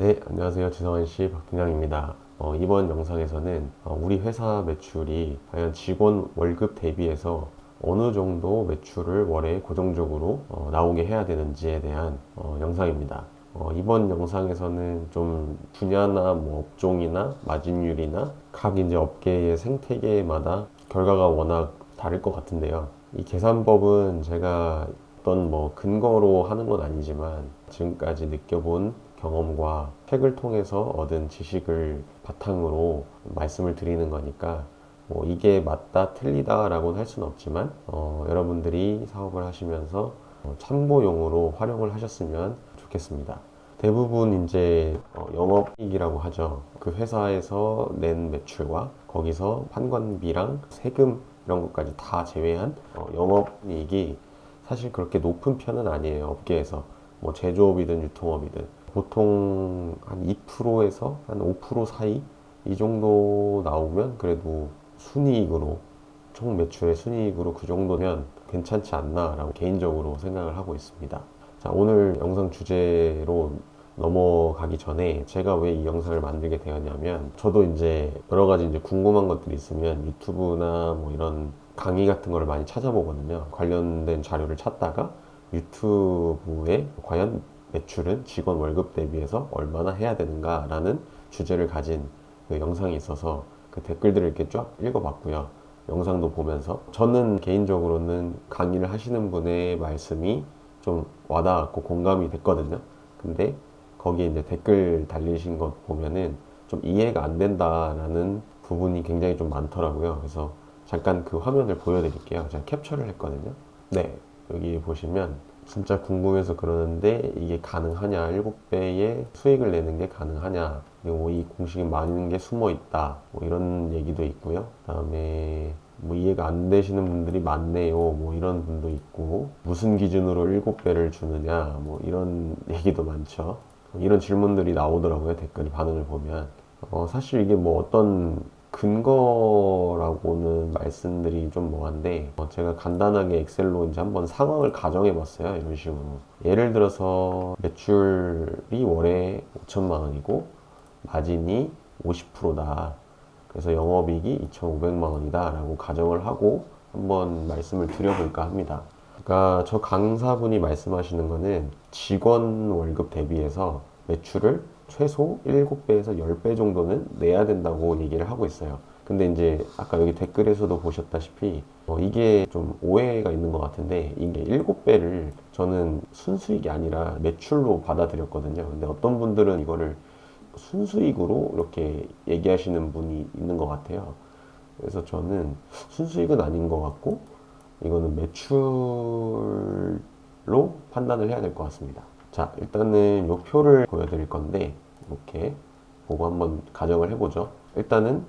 네, 안녕하세요. 지성환 씨, 박 팀장입니다. 이번 영상에서는 우리 회사 매출이 과연 직원 월급 대비해서 어느 정도 매출을 월에 고정적으로 나오게 해야 되는지에 대한 영상입니다. 이번 영상에서는 좀 분야나 뭐 업종이나 마진율이나 각 이제 업계의 생태계마다 결과가 워낙 다를 것 같은데요. 이 계산법은 제가 어떤 뭐 근거로 하는 건 아니지만 지금까지 느껴본 경험과 책을 통해서 얻은 지식을 바탕으로 말씀을 드리는 거니까 뭐 이게 맞다 틀리다라고는 할 수는 없지만 여러분들이 사업을 하시면서 참고용으로 활용을 하셨으면 좋겠습니다. 대부분 이제 영업이익이라고 하죠. 그 회사에서 낸 매출과 거기서 판관비랑 세금 이런 것까지 다 제외한 영업이익이 사실 그렇게 높은 편은 아니에요. 업계에서 뭐 제조업이든 유통업이든 보통 한 2%에서 한 5% 사이 이 정도 나오면 그래도 순이익으로 총 매출의 순이익으로 그 정도면 괜찮지 않나라고 개인적으로 생각을 하고 있습니다. 자, 오늘 영상 주제로 넘어가기 전에 제가 왜 이 영상을 만들게 되었냐면 저도 이제 여러 가지 이제 궁금한 것들이 있으면 유튜브나 뭐 이런 강의 같은 걸 많이 찾아보거든요. 관련된 자료를 찾다가 유튜브에 과연 매출은 직원 월급 대비해서 얼마나 해야 되는가라는 주제를 가진 그 영상이 있어서 그 댓글들을 이렇게 쫙 읽어봤고요. 영상도 보면서 저는 개인적으로는 강의를 하시는 분의 말씀이 좀 와닿았고 공감이 됐거든요. 근데 거기에 이제 댓글 달리신 것 보면은 좀 이해가 안 된다라는 부분이 굉장히 좀 많더라고요. 그래서 잠깐 그 화면을 보여드릴게요. 제가 캡처를 했거든요. 네, 여기 보시면 진짜 궁금해서 그러는데 이게 가능하냐, 7배의 수익을 내는 게 가능하냐, 그리고 이 공식이 많은 게 숨어 있다, 뭐 이런 얘기도 있고요. 그다음에 뭐 이해가 안 되시는 분들이 많네요, 뭐 이런 분도 있고, 무슨 기준으로 7배를 주느냐, 뭐 이런 얘기도 많죠. 이런 질문들이 나오더라고요, 댓글 반응을 보면. 사실 이게 뭐 어떤 근거라고는 말씀드리기 좀 뭐한데, 제가 간단하게 엑셀로 이제 한번 상황을 가정해 봤어요. 이런 식으로. 예를 들어서 매출이 월에 5천만 원이고, 마진이 50%다. 그래서 영업이익이 2,500만 원이다. 라고 가정을 하고 한번 말씀을 드려볼까 합니다. 그러니까 저 강사분이 말씀하시는 거는 직원 월급 대비해서 매출을 최소 7배에서 10배 정도는 내야 된다고 얘기를 하고 있어요. 근데 이제 아까 여기 댓글에서도 보셨다시피 이게 좀 오해가 있는 것 같은데 이게 7배를 저는 순수익이 아니라 매출로 받아들였거든요. 근데 어떤 분들은 이거를 순수익으로 이렇게 얘기하시는 분이 있는 것 같아요. 그래서 저는 순수익은 아닌 것 같고 이거는 매출로 판단을 해야 될 것 같습니다. 자, 일단은 이 표를 보여드릴 건데 이렇게 보고 한번 가정을 해보죠. 일단은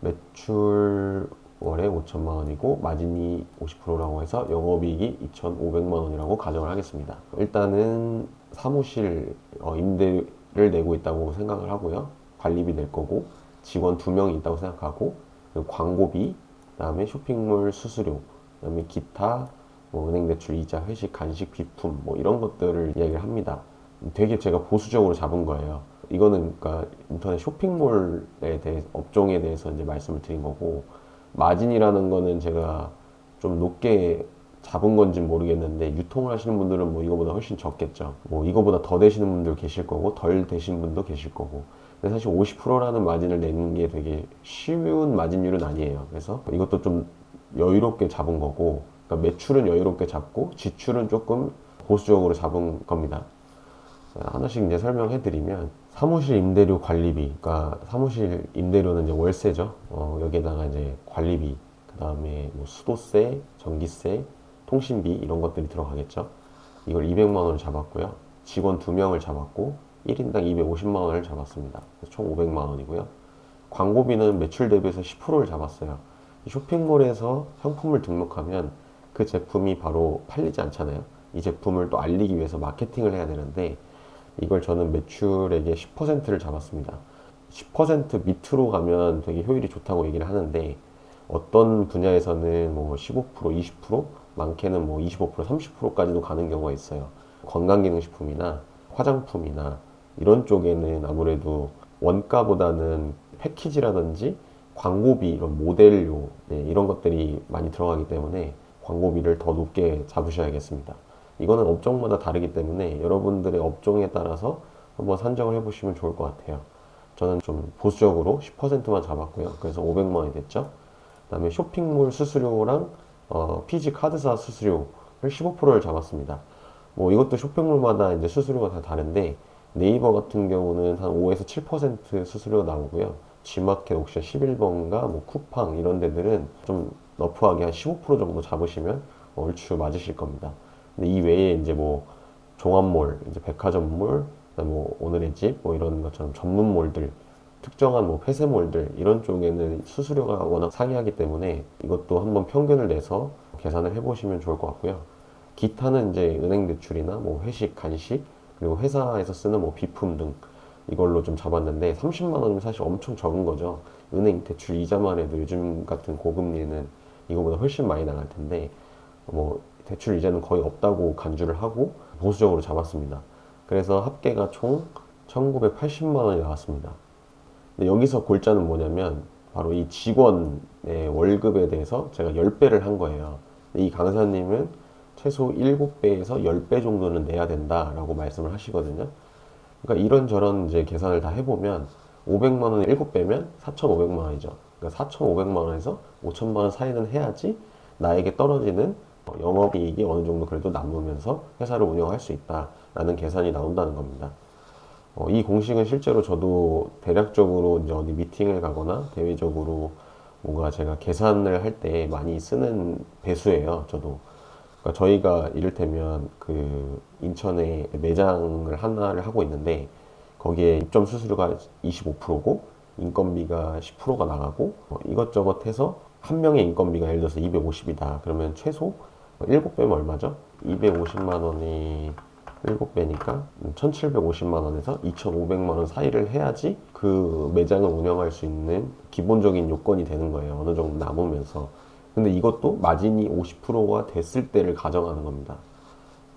매출 월에 5천만 원이고 마진이 50%라고 해서 영업이익이 2,500만 원이라고 가정을 하겠습니다. 일단은 사무실 임대를 내고 있다고 생각을 하고요. 관리비 낼 거고 직원 2명이 있다고 생각하고 그리고 광고비, 그다음에 쇼핑몰 수수료, 그다음에 기타 뭐 은행 대출, 이자, 회식, 간식, 비품 뭐 이런 것들을 이야기를 합니다. 되게 제가 보수적으로 잡은 거예요. 이거는 그러니까 인터넷 쇼핑몰에 대해 업종에 대해서 이제 말씀을 드린 거고 마진이라는 거는 제가 좀 높게 잡은 건지 모르겠는데 유통을 하시는 분들은 뭐 이거보다 훨씬 적겠죠. 뭐 이거보다 더 되시는 분들 계실 거고 덜 되신 분도 계실 거고. 근데 사실 50%라는 마진을 내는 게 되게 쉬운 마진율은 아니에요. 그래서 이것도 좀 여유롭게 잡은 거고, 그러니까 매출은 여유롭게 잡고 지출은 조금 보수적으로 잡은 겁니다. 하나씩 이제 설명해 드리면 사무실 임대료 관리비, 그러니까 사무실 임대료는 이제 월세죠. 여기에다가 이제 관리비, 그 다음에 뭐 수도세, 전기세, 통신비 이런 것들이 들어가겠죠. 이걸 200만 원을 잡았고요. 직원 2명을 잡았고 1인당 250만 원을 잡았습니다. 총 500만 원이고요. 광고비는 매출 대비해서 10%를 잡았어요. 쇼핑몰에서 상품을 등록하면 그 제품이 바로 팔리지 않잖아요. 이 제품을 또 알리기 위해서 마케팅을 해야 되는데 이걸 저는 매출액의 10%를 잡았습니다. 10% 밑으로 가면 되게 효율이 좋다고 얘기를 하는데 어떤 분야에서는 뭐 15%, 20%, 많게는 뭐 25%, 30%까지도 가는 경우가 있어요. 건강기능식품이나 화장품이나 이런 쪽에는 아무래도 원가보다는 패키지라든지 광고비, 이런 모델료, 네, 이런 것들이 많이 들어가기 때문에 광고비를 더 높게 잡으셔야겠습니다. 이거는 업종마다 다르기 때문에 여러분들의 업종에 따라서 한번 산정을 해보시면 좋을 것 같아요. 저는 좀 보수적으로 10%만 잡았고요. 그래서 500만 원이 됐죠. 그다음에 쇼핑몰 수수료랑 피지 카드사 수수료를 15%를 잡았습니다. 뭐 이것도 쇼핑몰마다 이제 수수료가 다 다른데 네이버 같은 경우는 한 5에서 7% 수수료 나오고요. G마켓, 옥션 11번가 뭐 쿠팡 이런 데들은 좀 너프하게 한 15% 정도 잡으시면 얼추 맞으실 겁니다. 근데 이 외에 이제 뭐 종합몰, 이제 백화점몰, 그다음에 뭐 오늘의 집, 뭐 이런 것처럼 전문몰들, 특정한 뭐 폐쇄몰들 이런 쪽에는 수수료가 워낙 상이하기 때문에 이것도 한번 평균을 내서 계산을 해보시면 좋을 것 같고요. 기타는 이제 은행 대출이나 뭐 회식, 간식, 그리고 회사에서 쓰는 뭐 비품 등 이걸로 좀 잡았는데 30만 원이면 사실 엄청 적은 거죠. 은행 대출 이자만 해도 요즘 같은 고금리에는 이거보다 훨씬 많이 나갈 텐데 뭐 대출 이자는 거의 없다고 간주를 하고 보수적으로 잡았습니다. 그래서 합계가 총 1980만 원이 나왔습니다. 근데 여기서 골자는 뭐냐면 바로 이 직원의 월급에 대해서 제가 10배를 한 거예요. 이 강사님은 최소 7배에서 10배 정도는 내야 된다라고 말씀을 하시거든요. 그러니까 이런저런 이제 계산을 다 해보면 500만 원에 7배면 4,500만 원이죠. 그러니까 4,500만 원에서 5천만 원 사이는 해야지 나에게 떨어지는 영업이익이 어느 정도 그래도 남으면서 회사를 운영할 수 있다라는 계산이 나온다는 겁니다. 이 공식은 실제로 저도 대략적으로 이제 어디 미팅을 가거나 대외적으로 뭔가 제가 계산을 할 때 많이 쓰는 배수예요, 저도. 그러니까 저희가 이를테면 그 인천에 매장을 하나를 하고 있는데 거기에 입점 수수료가 25%고 인건비가 10%가 나가고 이것저것 해서 한 명의 인건비가 예를 들어서 250이다. 그러면 최소 7배면 얼마죠? 250만 원이 7배니까 1750만 원에서 2500만 원 사이를 해야지 그 매장을 운영할 수 있는 기본적인 요건이 되는 거예요. 어느 정도 남으면서. 근데 이것도 마진이 50%가 됐을 때를 가정하는 겁니다.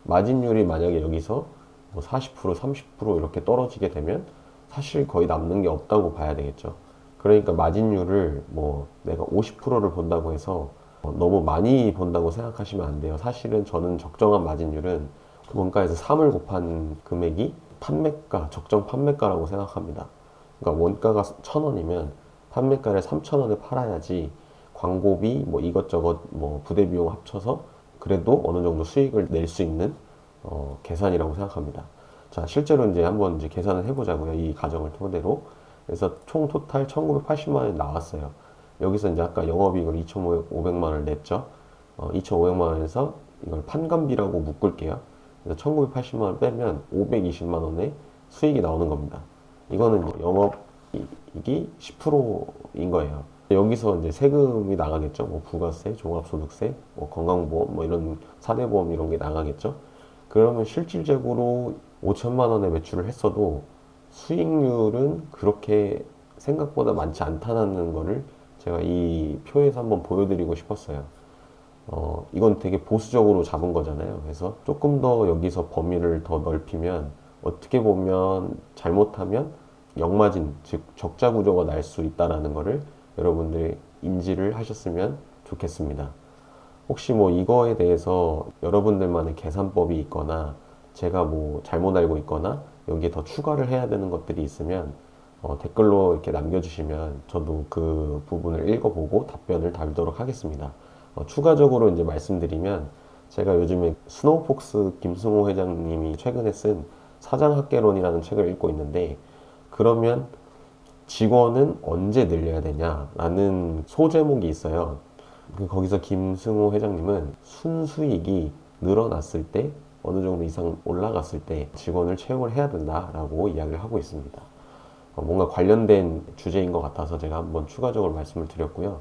마진율이 만약에 여기서 뭐 40%, 30% 이렇게 떨어지게 되면 사실 거의 남는 게 없다고 봐야 되겠죠. 그러니까 마진율을 뭐 내가 50%를 본다고 해서 너무 많이 본다고 생각하시면 안 돼요. 사실은 저는 적정한 마진율은 원가에서 3을 곱한 금액이 판매가, 적정 판매가라고 생각합니다. 그러니까 원가가 1,000원이면 판매가를 3,000원에 팔아야지 광고비 뭐 이것저것 뭐 부대 비용 합쳐서 그래도 어느 정도 수익을 낼 수 있는 계산이라고 생각합니다. 자, 실제로 이제 한번 이제 계산을 해보자고요. 이 가정을 토대로. 그래서 총 토탈 1980만 원이 나왔어요. 여기서 이제 아까 영업이익을 2,500만 원을 냈죠. 2,500만 원에서 이걸 판관비라고 묶을게요. 그래서 1980만 원 빼면 520만 원의 수익이 나오는 겁니다. 이거는 영업이익이 10%인 거예요. 여기서 이제 세금이 나가겠죠. 뭐 부가세, 종합소득세, 뭐 건강보험, 뭐 이런 사대보험 이런 게 나가겠죠. 그러면 실질적으로 5천만 원의 매출을 했어도 수익률은 그렇게 생각보다 많지 않다는 거를 제가 이 표에서 한번 보여드리고 싶었어요. 이건 되게 보수적으로 잡은 거잖아요. 그래서 조금 더 여기서 범위를 더 넓히면 어떻게 보면 잘못하면 역마진, 즉 적자 구조가 날 수 있다라는 거를 여러분들이 인지를 하셨으면 좋겠습니다. 혹시 뭐 이거에 대해서 여러분들만의 계산법이 있거나 제가 뭐 잘못 알고 있거나 여기에 더 추가를 해야 되는 것들이 있으면 댓글로 이렇게 남겨주시면 저도 그 부분을 읽어보고 답변을 달도록 하겠습니다. 추가적으로 이제 말씀드리면 제가 요즘에 스노우폭스 김승호 회장님이 최근에 쓴 사장학개론이라는 책을 읽고 있는데 그러면 직원은 언제 늘려야 되냐라는 소제목이 있어요. 거기서 김승호 회장님은 순수익이 늘어났을 때 어느 정도 이상 올라갔을 때 직원을 채용을 해야 된다라고 이야기를 하고 있습니다. 뭔가 관련된 주제인 것 같아서 제가 한번 추가적으로 말씀을 드렸고요.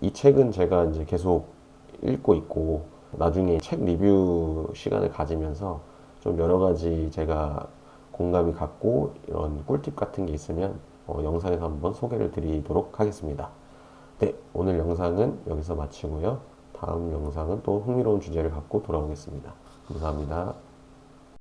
이 책은 제가 이제 계속 읽고 있고 나중에 책 리뷰 시간을 가지면서 좀 여러 가지 제가 공감이 갔고 이런 꿀팁 같은 게 있으면 영상에서 한번 소개를 드리도록 하겠습니다. 네, 오늘 영상은 여기서 마치고요. 다음 영상은 또 흥미로운 주제를 갖고 돌아오겠습니다. 감사합니다.